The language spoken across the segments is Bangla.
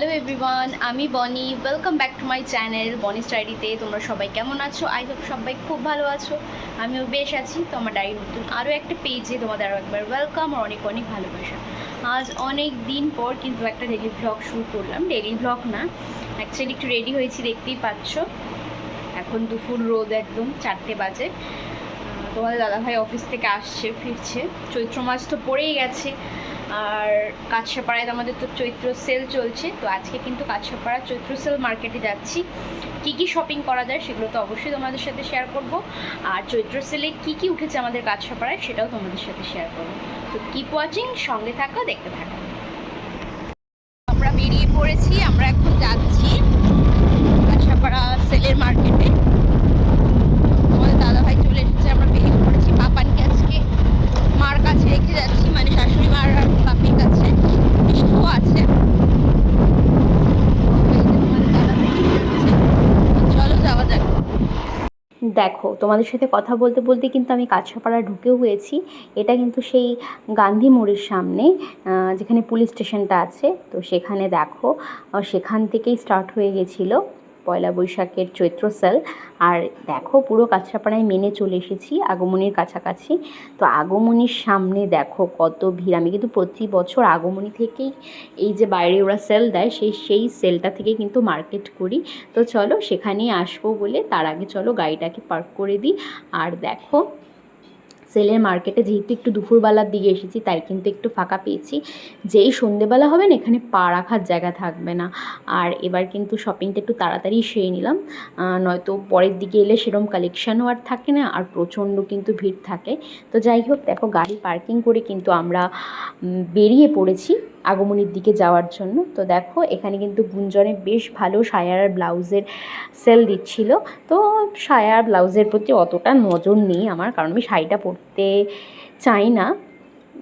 হ্যালো এভরিওয়ান, আমি বনি। Welcome back to my channel বনি স্টাডিতে। তোমরা সবাই কেমন আছো? আই হোপ সবাই খুব ভালো আছো। আমিও বেশ আছি। তো আমার ডায়েরি নতুন আরও একটা পেজে তোমাদের আরও একবার ওয়েলকাম আর অনেক অনেক ভালোবাসা। আজ অনেক দিন পর কিন্তু একটা ডেলি ভ্লগ শুরু করলাম। ডেলি ভ্লগ না, অ্যাকচুয়ালি একটু রেডি হয়েছি, দেখতেই পাচ্ছ। এখন দুপুর রোদ, একদম 4টে বাজে। তোমাদের দাদাভাই অফিস থেকে ফিরছে। চৈত্র মাস তো পড়েই গেছে। আর কাছড়াপাড়ায় আমাদের তো চৈত্র সেল চলছে, তো আজকে কিন্তু কাছড়াপাড়া চৈত্র সেল মার্কেটে যাচ্ছি। কি কি শপিং করা যায় সেগুলো তো অবশ্যই তোমাদের সাথে শেয়ার করব। আর চৈত্র সেলে কি কি উঠেছে আমাদের কাছড়াপাড়ায় সেটাও তোমাদের সাথে শেয়ার করব। তো কিপ ওয়াচিং, সঙ্গে থাকো, দেখতে থাকো। আমরা বেরিয়ে পড়েছি, আমরা এখন যাচ্ছি কাছড়াপাড়া সেলের মার্কেটে। তোমাদের দাদাভাই চলে এসেছে, আমরা বেরিয়ে পড়েছি। পাপানকে আজকে মার কাছে রেখে যাচ্ছি, মানে শাশুড়ি মার আর বাপির কাছে। বিষ্ণু আছে। চলো যাওয়া যাক। দেখো, তোমাদের সাথে কথা বলতে বলতে কিন্তু আমি কাছড়াপাড়া ঢুকেও হয়েছি। এটা কিন্তু সেই গান্ধী মোড়ের সামনে, যেখানে পুলিশ স্টেশনটা আছে। তো সেখানে দেখো, সেখান থেকেই স্টার্ট হয়ে গেছিলো পয়লা বৈশাখের চৈত্র সেল। আর দেখো, পুরো কাছড়াপাড়ায় মেনে চলে এসেছি আগমনীর কাছাকাছি। তো আগমনীর সামনে দেখো কত ভিড়। আমি কিন্তু প্রতি বছর আগমনী থেকেই এই যে বাইরে ওরা সেল দেয়, সেই সেলটা থেকে কিন্তু মার্কেট করি। তো চলো সেখানেই আসবো বলে তার আগে চলো গাড়িটাকে পার্ক করে দিই। আর দেখো, সেলের মার্কেটে যেহেতু একটু দুপুরবেলার দিকে এসেছি, তাই কিন্তু একটু ফাঁকা পেয়েছি। যেই সন্ধেবেলা হবে না, এখানে পা রাখার জায়গা থাকবে না। আর এবার কিন্তু শপিংটা একটু তাড়াতাড়ি সেরে নিলাম, নয়তো পরের দিকে এলে সেরকম কালেকশানও আর থাকে না, আর প্রচণ্ড কিন্তু ভিড় থাকে। তো যাই হোক, দেখো গাড়ি পার্কিং করে কিন্তু আমরা বেরিয়ে পড়েছি আগমনীর দিকে যাওয়ার জন্য। তো দেখো, এখানে কিন্তু গুঞ্জনে বেশ ভালো সায়া আর ব্লাউজের সেল দিচ্ছিল। তো সায়া আর ব্লাউজের প্রতি অতটা নজর নেই আমার, কারণ আমি শাড়িটা পরতে চাই না।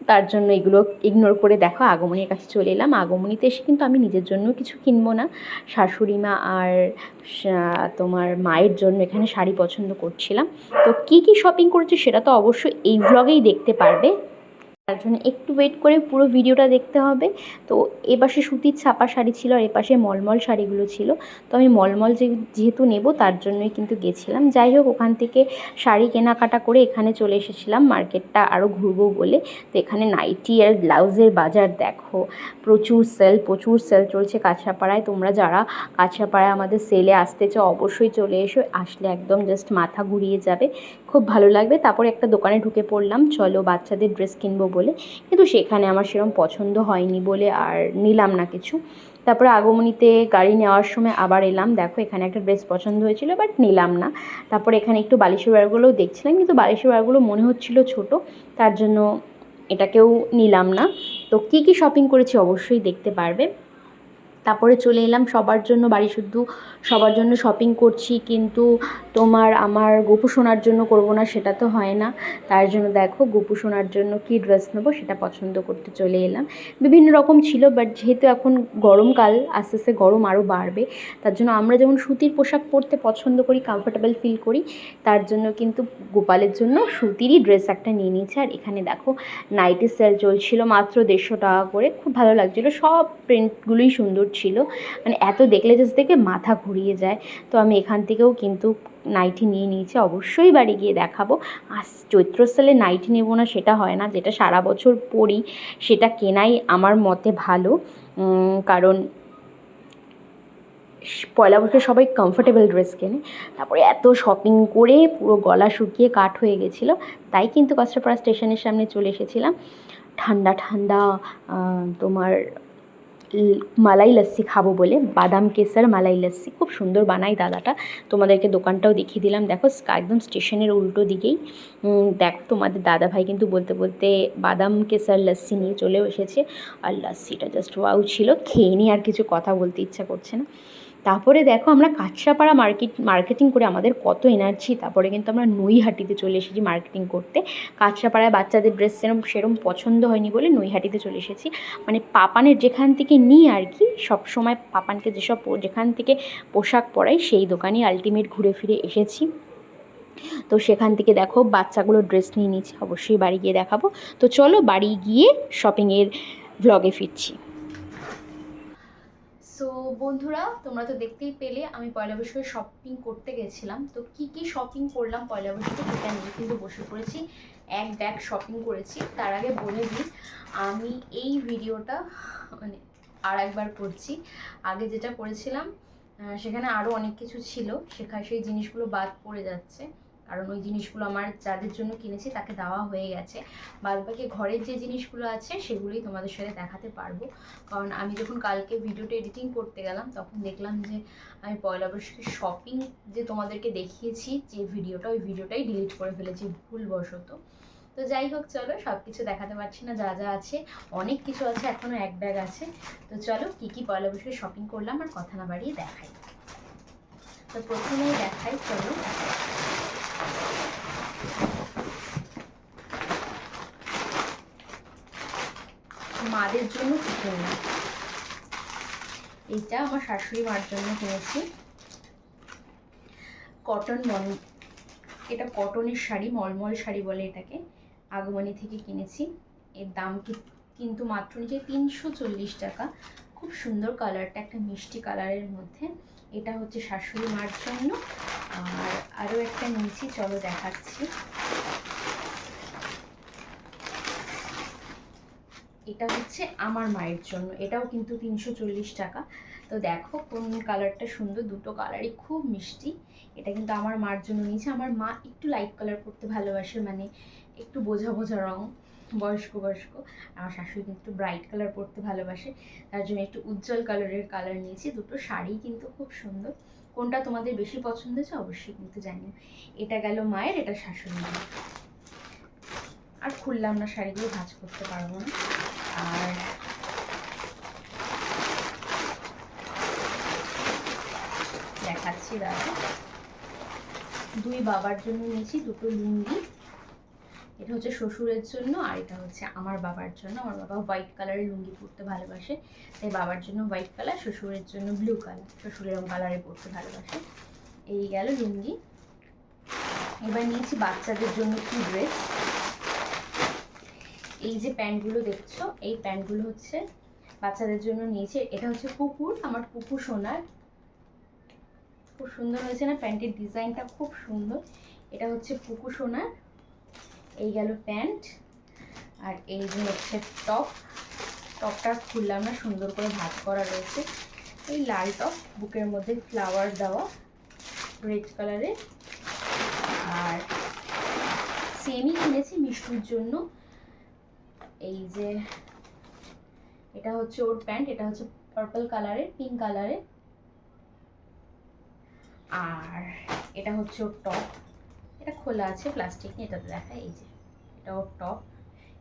তার জন্য এগুলো ইগনোর করে দেখো আগমনীর কাছে চলে এলাম। আগমনীতে এসে কিন্তু আমি নিজের জন্য কিছু কিনবো না, শাশুড়ি মা আর তোমার মায়ের জন্য এখানে শাড়ি পছন্দ করছিলাম। তো কি কি শপিং করেছি সেটা তো অবশ্যই এই ভ্লগেই দেখতে পারবে। তার জন্য একটু ওয়েট করে পুরো ভিডিওটা দেখতে হবে। তো এপাশে সুতির ছাপা শাড়ি ছিল, আর এপাশে মলমল শাড়িগুলো ছিল। তো আমি মলমল যেহেতু নেব, তার জন্যই কিন্তু গেছিলাম। যাই হোক, ওখান থেকে শাড়ি কেনাকাটা করে এখানে চলে এসেছিলাম মার্কেটটা আরও ঘুরবো বলে। তো এখানে নাইটি আর ব্লাউজের বাজার দেখো, প্রচুর সেল চলছে কাছড়াপাড়ায়। তোমরা যারা কাছড়াপাড়ায় আমাদের সেলে আসতে চাও অবশ্যই চলে এসো। আসলে একদম জাস্ট মাথা ঘুরিয়ে যাবে, খুব ভালো লাগবে। তারপরে একটা দোকানে ঢুকে পড়লাম, চলো বাচ্চাদের ড্রেস কিনবো বলে। কিন্তু সেখানে আমার সেরকম পছন্দ হয়নি বলে আর নিলাম না কিছু। তারপরে আগমনীতে গাড়ি নেওয়ার সময় আবার এলাম। দেখো, এখানে একটা ড্রেস পছন্দ হয়েছিল, বাট নিলাম না। তারপরে এখানে একটু বালিশের ওয়্যারগুলোও দেখছিলাম, কিন্তু বালিশের ওয়্যারগুলো মনে হচ্ছিল ছোট, তার জন্য এটাকেও নিলাম না। তো কী কী শপিং করেছি অবশ্যই দেখতে পারবে। তারপরে চলে এলাম সবার জন্য, বাড়ি শুদ্ধ সবার জন্য শপিং করছি, কিন্তু আমার গোপু সোনার জন্য করবো না, সেটা তো হয় না। তার জন্য দেখো, গোপু সোনার জন্য কী ড্রেস নেবো সেটা পছন্দ করতে চলে এলাম। বিভিন্ন রকম ছিল, বাট যেহেতু এখন গরমকাল, আস্তে আস্তে গরম আরও বাড়বে, তার জন্য আমরা যেমন সুতির পোশাক পরতে পছন্দ করি, কমফোর্টেবল ফিল করি, তার জন্য কিন্তু গোপালের জন্য সুতিরই ড্রেস একটা নিয়ে নিয়েছি। আর এখানে দেখো, নাইটি সেল চলছিল মাত্র 150 টাকা করে, খুব ভালো লাগছিলো। সব প্রিন্টগুলোই সুন্দর ছিল, মানে এত দেখলে জাস্ট দেখে মাথা ঘুরিয়ে যায়। তো আমি এখান থেকেও কিন্তু নাইটি নিয়ে নিয়েছি, অবশ্যই বাড়ি গিয়ে দেখাবো। আর চৈত্র সেলে নাইটি নেবো না সেটা হয় না, যেটা সারা বছর পরি সেটা কেনাই আমার মতে ভালো। কারণ পয়লা বৈশাখে সবাই কমফোর্টেবল ড্রেস কেনে। তারপরে এত শপিং করে পুরো গলা শুকিয়ে কাঠ হয়ে গেছিলো, তাই কিন্তু কাঁচরাপাড়া স্টেশনের সামনে চলে এসেছিলাম ঠান্ডা ঠান্ডা তোমার মালাই লস্যি খাবো বলে। বাদাম কেসার মালাই লস্যি খুব সুন্দর বানায় দাদাটা, তোমাদেরকে দোকানটাও দেখিয়ে দিলাম। দেখো, একদম স্টেশনের উল্টো দিকেই। দেখো, তোমাদের দাদাভাই কিন্তু বলতে বলতে বাদাম কেসার লস্যি নিয়ে চলেও এসেছে। আর লস্যিটা জাস্ট ওয়াও ছিল, খেয়ে নিয়ে আর কিছু কথা বলতে ইচ্ছা করছে না। তারপরে দেখো, আমরা কাছড়াপাড়া মার্কেটিং করে আমাদের কত এনার্জি, তারপরে কিন্তু আমরা নৈহাটিতে চলে এসেছি মার্কেটিং করতে। কাছড়াপাড়ায় বাচ্চাদের ড্রেস সেরম পছন্দ হয়নি বলে নৈহাটিতে চলে এসেছি। মানে পাপানের যেখান থেকে নিই আর কি, সবসময় পাপানকে যেখান থেকে পোশাক পরাই সেই দোকানে আলটিমেট ঘুরে ফিরে এসেছি। তো সেখান থেকে দেখো বাচ্চাগুলো ড্রেস নিয়ে নিয়েছি, অবশ্যই বাড়ি গিয়ে দেখাবো। তো চলো বাড়ি গিয়ে শপিংয়ের ভ্লগে ফিরছি। সো বন্ধুরা, তোমরা তো দেখতেই পেলে আমি পয়লা বৈশাখে শপিং করতে গেছিলাম। তো কি কি শপিং করলাম পয়লা বৈশাখে সেটা নিয়ে কিন্তু বসে পড়েছি, এক ব্যাগ শপিং করেছি। তার আগে বলে দিই, আমি এই ভিডিওটা মানে আর একবার করছি। আগে যেটা করেছিলাম সেখানে আরও অনেক কিছু ছিল, সেই জিনিসগুলো বাদ পড়ে যাচ্ছে, কারণ ওই জিনিসগুলো আমার যাদের জন্য কিনেছি তাকে দেওয়া হয়ে গেছে। বাদ বাকি ঘরের যে জিনিসগুলো আছে সেগুলোই তোমাদের সাথে দেখাতে পারবো। কারণ আমি যখন কালকে ভিডিওটা এডিটিং করতে গেলাম তখন দেখলাম যে আমি পয়লা বৈশাখের শপিং যে তোমাদেরকে দেখিয়েছি যে ভিডিওটা, ওই ভিডিওটাই ডিলিট করে ফেলেছি ভুলবশত। তো যাই হোক, চলো, সব কিছু দেখাতে পারছি না, যা যা আছে অনেক কিছু আছে, এখনও এক ব্যাগ আছে। তো চলো কী কী পয়লা বৈশাখে শপিং করলাম আর কথা না বাড়িয়ে দেখাই। তো প্রথমেই দেখাই, চলো। মাদের জন্য কি কিনলাম, এইটা আমার শাশুড়ি মার জন্য কিনেছি। এটা কটনের শাড়ি, মলমল শাড়ি বলে এটাকে, আগমনী থেকে কিনেছি। এর দাম কিন্তু মাত্র নিচে 340 টাকা। খুব সুন্দর কালারটা, একটা মিষ্টি কালারের মধ্যে। এটা হচ্ছে শাশুড়ি মার জন্য। আর আরও একটা নিয়েছি, চলো দেখাচ্ছি। এটা হচ্ছে আমার মায়ের জন্য, এটাও কিন্তু 340 টাকা। তো দেখো কোন কালারটা সুন্দর, দুটো কালারই খুব মিষ্টি। এটা কিন্তু আমার মার জন্য নিয়েছি। আমার মা একটু লাইট কালার পরতে ভালোবাসে, মানে একটু বোঝা বোঝা রং, বয়স্ক। আমার শাশুড়ি কিন্তু একটু ব্রাইট কালার পরতে ভালোবাসে, তার জন্য একটু উজ্জ্বল কালার নিয়েছি। দুটো শাড়ি কিন্তু খুব সুন্দর। কোনটা তোমাদের বেশি পছন্দ হয়েছে অবশ্যই কিন্তু জানিও। এটা গেল মায়ের, এটা শাশুড়ি মায়ের। আর খুললাম না, শাড়িগুলো ভাঁজ করতে পারবো না। আর দেখাচ্ছি, দাদা দুই বাবার জন্য নিয়েছি দুটো লুঙ্গি। এটা হচ্ছে শ্বশুরের জন্য আর এটা হচ্ছে আমার বাবার জন্য। আমার বাবা হোয়াইট কালারের লুঙ্গি পরতে ভালোবাসে, তাই বাবার জন্য হোয়াইট কালার, শ্বশুরের জন্য ব্লু কালার। শ্বশুর এরকম কালারে পরতে ভালোবাসে। এই গেল লুঙ্গি। এবার নিয়েছি বাচ্চাদের জন্য কি ড্রেস। এই যে প্যান্টগুলো দেখছো, এই প্যান্টগুলো হচ্ছে বাচ্চাদের জন্য নিয়েছি। এটা হচ্ছে পুকুর, আমার পুকুর সোনার। খুব সুন্দর হয়েছে না, প্যান্টের ডিজাইনটা খুব সুন্দর। এটা হচ্ছে পুকুর সোনার। এই গেল প্যান্ট। আর এই যে হচ্ছে টপটা খুললাম না, সুন্দর করে ভাঁজ করা রয়েছে। এই লাল টপ, বুকের মধ্যে ফ্লাওয়ার দেওয়া, রেড কালারের। আর সেমই কিনেছি মিষ্টুর জন্য। এই যে এটা হচ্ছে ওর প্যান্ট, এটা হচ্ছে পার্পল কালারের, পিঙ্ক কালারের। আর এটা হচ্ছে ওর টপ, এটা খোলা আছে, প্লাস্টিক নিয়ে এটাতে দেখায়। এই যে এটা ওর টপ,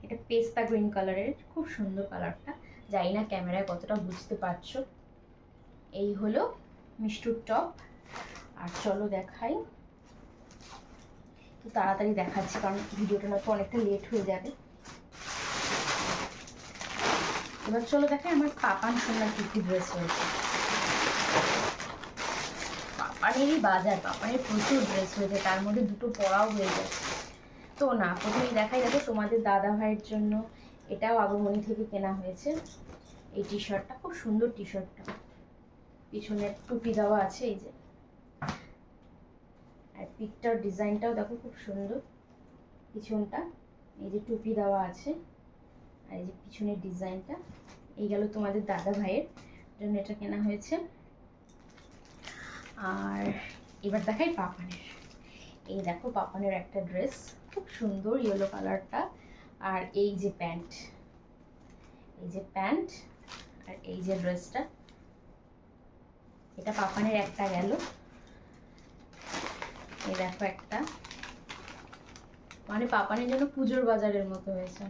এটা পেস্তা গ্রিন কালারের, খুব সুন্দর কালারটা। জানি না ক্যামেরায় কতটা বুঝতে পারছো। এই হলো মিষ্টুর টপ। আর চলো দেখাই, তো তাড়াতাড়ি দেখাচ্ছি কারণ ভিডিওটা না তো অনেকটা লেট হয়ে যাবে। এবার চলো দেখাই আমার পাপান সোনার কী কী ড্রেস হয়েছে। পাপানেরই বাজার, পাপানের প্রচুর ড্রেস হয়েছে, তার মধ্যে দুটো পরাও হয়ে গেছে। তো না, প্রথমেই দেখাই, দেখো তোমাদের দাদা ভাইয়ের জন্য এটাও আগমনী থেকে কেনা হয়েছে। এই টি শার্টটা খুব সুন্দর, টি শার্টটা পিছনে টুপি দেওয়া আছে, এই যে। আর পিকটার ডিজাইনটাও দেখো খুব সুন্দর, পিছনটা এই যে টুপি দেওয়া আছে, আর এই যে পিছনের ডিজাইনটা। এই গেল তোমাদের দাদা ভাইয়ের জন্য এটা কেনা হয়েছে। আর এবার দেখাই পাপানের। এই দেখো পাপানের একটা ড্রেস, খুব সুন্দর ইয়েলো কালারটা। আর এই যে প্যান্ট, এই যে প্যান্ট, আর এই যে ড্রেসটা, এটা পাপানের একটা গেল। এই দেখো একটা, মানে পাপানের জন্য পুজোর বাজারের মতো হয়েছে।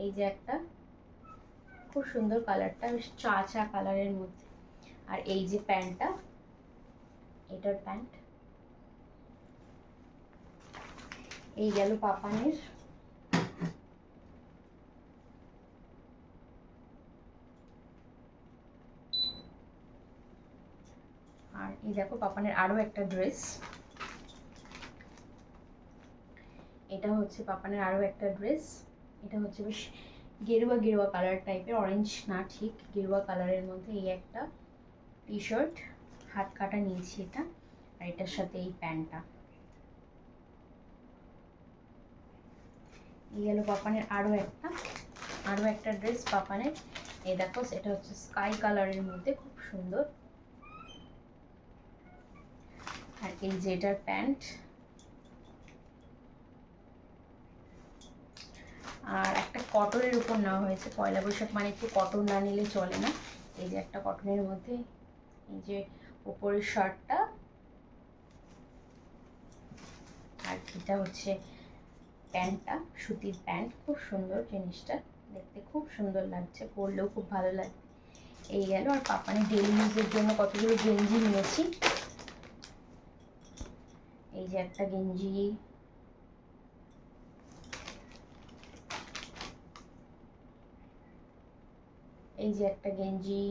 এই যে একটা, খুব সুন্দর কালারটা, বেশ চা কালারের মধ্যে। আর এই যে প্যান্টটা, এটার প্যান্ট। এই গেল পাপানের। আর এই দেখো পাপানের আরো একটা ড্রেস। এটা হচ্ছে পাপানের আরো একটা ড্রেস। এটা হচ্ছে বেশ গেরুয়া কালার টাইপের, অরেঞ্জ না ঠিক, গেরুয়া কালারের মধ্যে। এই একটা টি শার্ট, হাত কাটা নিয়েছি এটা, আর এটার সাথে এই প্যান্টটা। এই গেল পাপানের আরও একটা ড্রেস পাপানের। এই দেখো, এটা হচ্ছে স্কাই কালারের মধ্যে, খুব সুন্দর। আর এই যে এটার প্যান্ট, আর একটা কটনের উপর নেওয়া হয়েছে। পয়লা বৈশাখ মানে একটু কটন না নিলে চলে না। এই যে একটা কটনের মধ্যে এই যে উপরের শার্টটা, আর এটা হচ্ছে প্যান্টটা, সুতির প্যান্ট, খুব সুন্দর জিনিসটা, দেখতে খুব সুন্দর লাগছে, পরলেও খুব ভালো লাগবে। এই গেল। আর পাপানের ডেলি ইউজের জন্য কতগুলো গেঞ্জি নিয়েছি। এই যে একটা গেঞ্জি, এই যে একটা গেঞ্জি,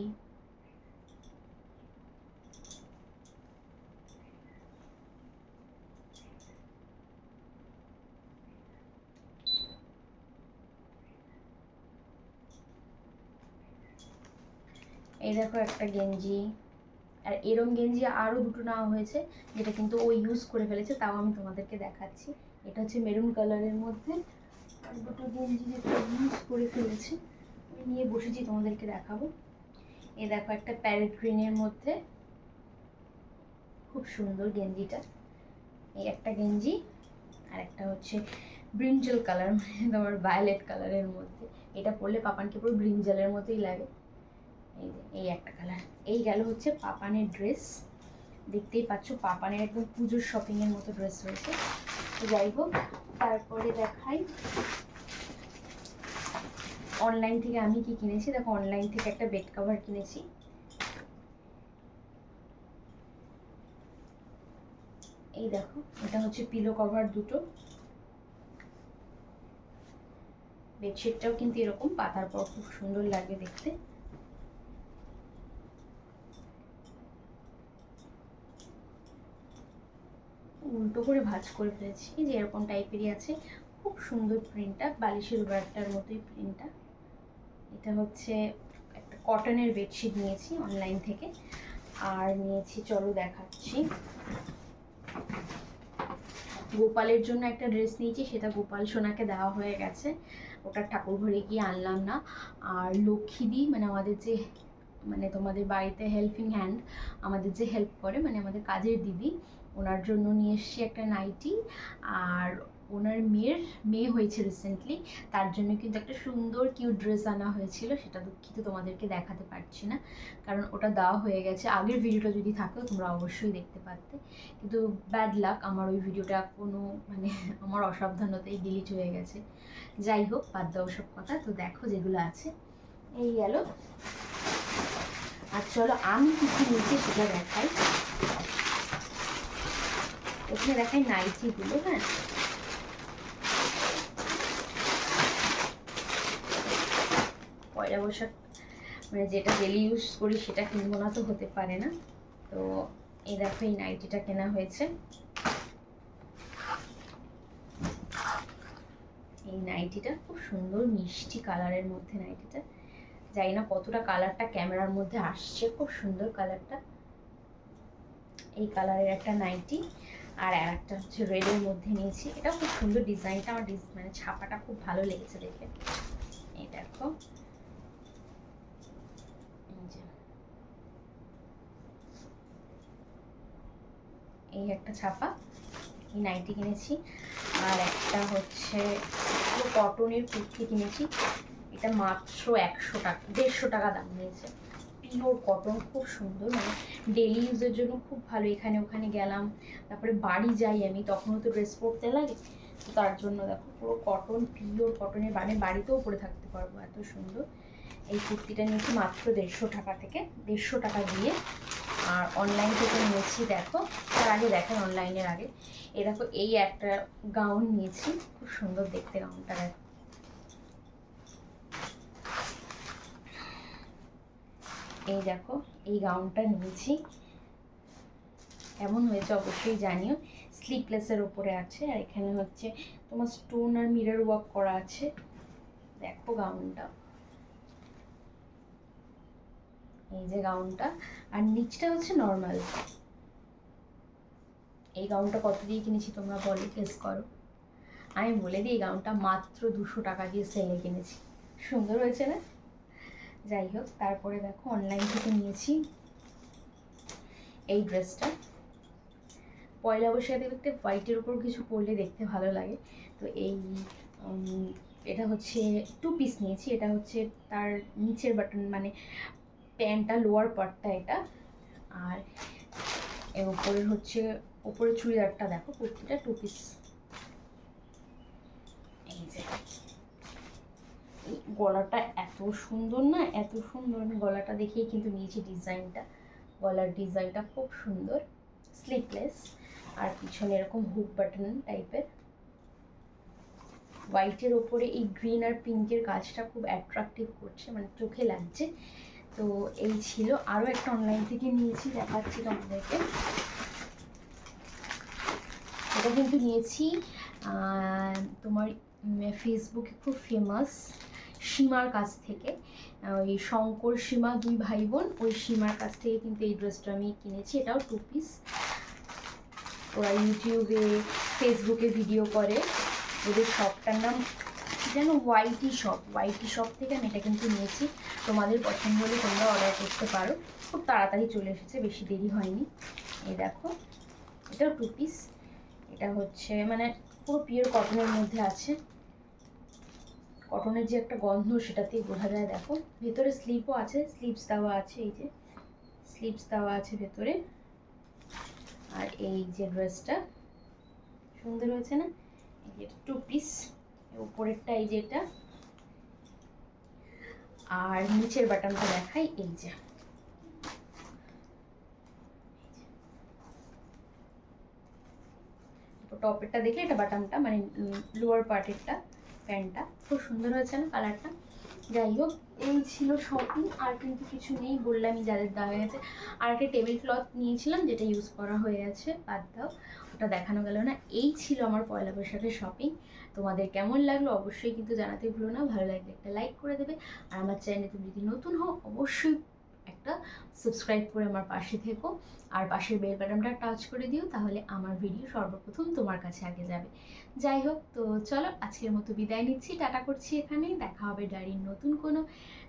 এই দেখো একটা গেঞ্জি। আর এরম গেঞ্জি আরও দুটো নেওয়া হয়েছে, যেটা কিন্তু ও ইউজ করে ফেলেছে, তাও আমি তোমাদেরকে দেখাচ্ছি। এটা হচ্ছে মেরুন কালারের মধ্যে, আর দুটো গেঞ্জি যেটা ইউজ করে ফেলেছে আমি নিয়ে বসেছি, তোমাদেরকে দেখাবো। এই দেখো একটা প্যারেট গ্রিনের মধ্যে, খুব সুন্দর গেঞ্জিটা। এই একটা গেঞ্জি, আর একটা হচ্ছে ব্রিঞ্জল কালার, মানে তোমার ভায়োলেট কালারের মধ্যে। এটা পরলে পাপানকে পুরো ব্রিঞ্জলের মতোই লাগে। এই যে এই একটা কালার। এই গেল হচ্ছে পাপানের ড্রেস। দেখতেই পাচ্ছ পাপানের একদম পুজোর শপিংয়ের মতো ড্রেস রয়েছে। যাই হোক, তারপরে দেখাই অনলাইন থেকে আমি কি কিনেছি। দেখো, অনলাইন থেকে একটা বেড কভার কিনেছি। এই দেখো, এটা হচ্ছে পিলো কভার দুটো। বেডশিটটাও কিন্তু এরকম পাতার পর খুব সুন্দর লাগে দেখতে। উল্টো করে ভাঁজ করে ফেলেছি, যে এরকম টাইপেরই আছে, খুব সুন্দর প্রিন্টটা, বালিশের ওয়ারটার মতোই প্রিন্টটা। এটা হচ্ছে একটা কটনের বেডশিট নিয়েছি অনলাইন থেকে। আর নিয়েছি, চলো দেখাচ্ছি, গোপালের জন্য একটা ড্রেস নিয়েছি, সেটা গোপাল সোনাকে দেওয়া হয়ে গেছে, ওটা ঠাকুর ঘরে গিয়ে আনলাম না। আর লক্ষ্মীদি, মানে আমাদের যে, মানে তোমাদের বাড়িতে হেল্পিং হ্যান্ড, আমাদের যে হেল্প করে, মানে আমাদের কাজের দিদি, ওনার জন্য নিয়ে এসছি একটা নাইটি। আর ওনার মেয়ে হয়েছে রিসেন্টলি, তার জন্য কিন্তু একটা সুন্দর কিউট ড্রেস আনা হয়েছিল, সেটা দুঃখিত তোমাদেরকে দেখাতে পারছি না, কারণ ওটা দেওয়া হয়ে গেছে। আগের ভিডিওটা যদি থাকেও তোমরা অবশ্যই দেখতে পারতে, কিন্তু ব্যাড লাক, আমার ওই ভিডিওটা কোনো, মানে আমার অসাবধানতাই ডিলিট হয়ে গেছে। যাই হোক, বাদ দাও সব কথা। তো দেখো যেগুলো আছে, এই গেল। আর চলো আমি কি কি নিয়েছি সেটা দেখাই। এখানে দেখাই নাইটিগুলো। হ্যাঁ, পয়লা বৈশাখ মানে যেটা ডেলি ইউজ করি সেটা কিনবো না তো হতে পারে না। তো এই দেখো, এই নাইটিটা কেনা হয়েছে। এই নাইটিটা খুব সুন্দর মিষ্টি কালারের মধ্যে নাইটিটা, জানি না কতটা কালারটা ক্যামেরার মধ্যে আসছে, খুব সুন্দর কালারটা। এই কালারের একটা নাইটি, আর একটা হচ্ছে রেডের মধ্যে নিয়েছি। এটা খুব সুন্দর ডিজাইনটা, আমার মানে ছাপাটা খুব ভালো লেগেছে দেখে। এই দেখো, এই একটা ছাপা, এই নাইটি কিনেছি। আর একটা হচ্ছে কটনের কুর্তি কিনেছি, এটা মাত্র 100 টাকা, 150 টাকা দাম নিয়েছে। পিওর কটন, খুব সুন্দর, মানে ডেলি ইউজের জন্য খুব ভালো। এখানে ওখানে গেলাম, তারপরে বাড়ি যাই আমি, তখনও তো ড্রেস পরতে লাগে, তো তার জন্য দেখো পুরো কটন, পিওর কটনের, বাড়িতেও পরে থাকতে পারবো, এত সুন্দর। এই কুর্তিটা নিয়েছি মাত্র 150 টাকা থেকে, 150 টাকা দিয়ে। আর অনলাইন থেকে নিয়েছি, দেখো তার আগে দেখেন, অনলাইনের আগে এই দেখো, এই একটা গাউন নিয়েছি, খুব সুন্দর দেখতে গাউনটা। দেখো, এই দেখো, এই গাউনটা নিয়েছি, কেমন হয়েছে অবশ্যই জানিও। স্লিপলেসের ওপরে আছে, আর এখানে হচ্ছে তোমার স্টোন আর মিরর ওয়ার্ক করা আছে। দেখো গাউনটা এই যে গাউনটা, আর নিচটা হচ্ছে নর্মাল। এই গাউনটা কত দিয়ে কিনেছি তোমরা বলো, গেস করো। আমি বলে দিই, এই গাউনটা মাত্র 200 টাকা দিয়ে সেলে কিনেছি। সুন্দর হয়েছে না? যাই হোক, তারপরে দেখো অনলাইন থেকে নিয়েছি এই ড্রেসটা। পয়লা বৈশাখে দেখতে হোয়াইটের উপর কিছু পরলে দেখতে ভালো লাগে। তো এই এটা হচ্ছে 2 পিস নিয়েছি। এটা হচ্ছে তার নিচের বাটন, মানে প্যান্টটা, লোয়ার পার্টটা এটা, আর এর উপরের হচ্ছে উপরে চুড়িদারটা। দেখো কুর্তিটা 2 পিস। এই যে এই গলাটা এত সুন্দর না, এত সুন্দর, আমি গলাটা দেখেই কিন্তু নিয়েছি ডিজাইনটা। গলার ডিজাইনটা খুব সুন্দর, স্লিপলেস, আর পিছনে এরকম হুক বাটন টাইপের। হোয়াইটের ওপরে এই গ্রিন আর পিঙ্কের কাজটা খুব অ্যাট্রাকটিভ করছে, মানে চোখে লাগছে। তো এই ছিল। আরও একটা অনলাইন থেকে নিয়েছি, দেখাচ্ছি তোমাদেরকে। এটা কিন্তু নিয়েছি তোমার ফেসবুকে খুব ফেমাস সীমার কাছ থেকে। ওই শঙ্কর সীমা 2 ভাই বোন, ওই সীমার কাছ থেকে কিন্তু এই ড্রেসটা আমি কিনেছি। এটাও 2 পিস। ওরা ইউটিউবে, ফেসবুকে ভিডিও করে। ওদের শপটার নাম যেন ওয়াইটি শপ। ওয়াইটি শপ থেকে আমি এটা কিন্তু নিয়েছি। তোমাদের পছন্দ হলে তোমরা অর্ডার করতে পারো। খুব তাড়াতাড়ি চলে এসেছে, বেশি দেরি হয়নি। এই দেখো, এটাও 2 পিস। এটা হচ্ছে মানে পুরো পিওর কটনের মধ্যে আছে। কটনের যে একটা গন্ধ সেটাতেই বোঝা যায়। দেখো ভেতরে স্লিপও আছে, স্লিপস দেওয়া আছে। এই যে স্লিপস দেওয়া আছে ভেতরে। আর এই যে ড্রেসটা সুন্দর হয়েছে না? এই যে 2 পিস। উপরেরটা এই যে এটা, আর নিচের বাটনটা দেখাই। এই যে টপেরটা দেখলে এটা বাটনটা, মানে লোয়ার পার্টেরটা, প্যান্টটা খুব সুন্দর হয়েছে না কালারটা? যাই হোক, এই ছিল শপিং। আর কিন্তু কিছু নেই, বললামই যাদের দেওয়া হয়ে গেছে। আর একটা টেবিল ক্লথ নিয়েছিলাম, যেটা ইউজ করা হয়ে গেছে, বাদ দাও, ওটা দেখানো গেল না। এই ছিল আমার পয়লা বৈশাখের শপিং। তোমাদের কেমন লাগলো অবশ্যই কিন্তু জানাতে ভুলো না। ভালো লাগলে একটা লাইক করে দেবে। আর আমার চ্যানেলে তুমি যদি নতুন হও, অবশ্যই একটা সাবস্ক্রাইব করে আমার পাশে থেকো। আর পাশের বেল বাটনটা টাচ করে দিও, তাহলে আমার ভিডিও সর্বপ্রথম তোমার কাছে আগে যাবে। যাই হোক, তো চলো আজকের মতো বিদায় নিচ্ছি, টাটা করছি এখানেই। দেখা হবে ডায়েরির নতুন কোনো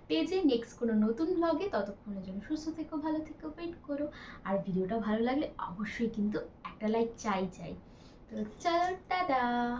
পেজে, নেক্সট কোনো নতুন ব্লগে। ততক্ষণের জন্য সুস্থ থেকো, ভালো থেকো, ওয়েট করো। আর ভিডিওটা ভালো লাগলে অবশ্যই কিন্তু একটা লাইক চাই। তো চলো, টাটা।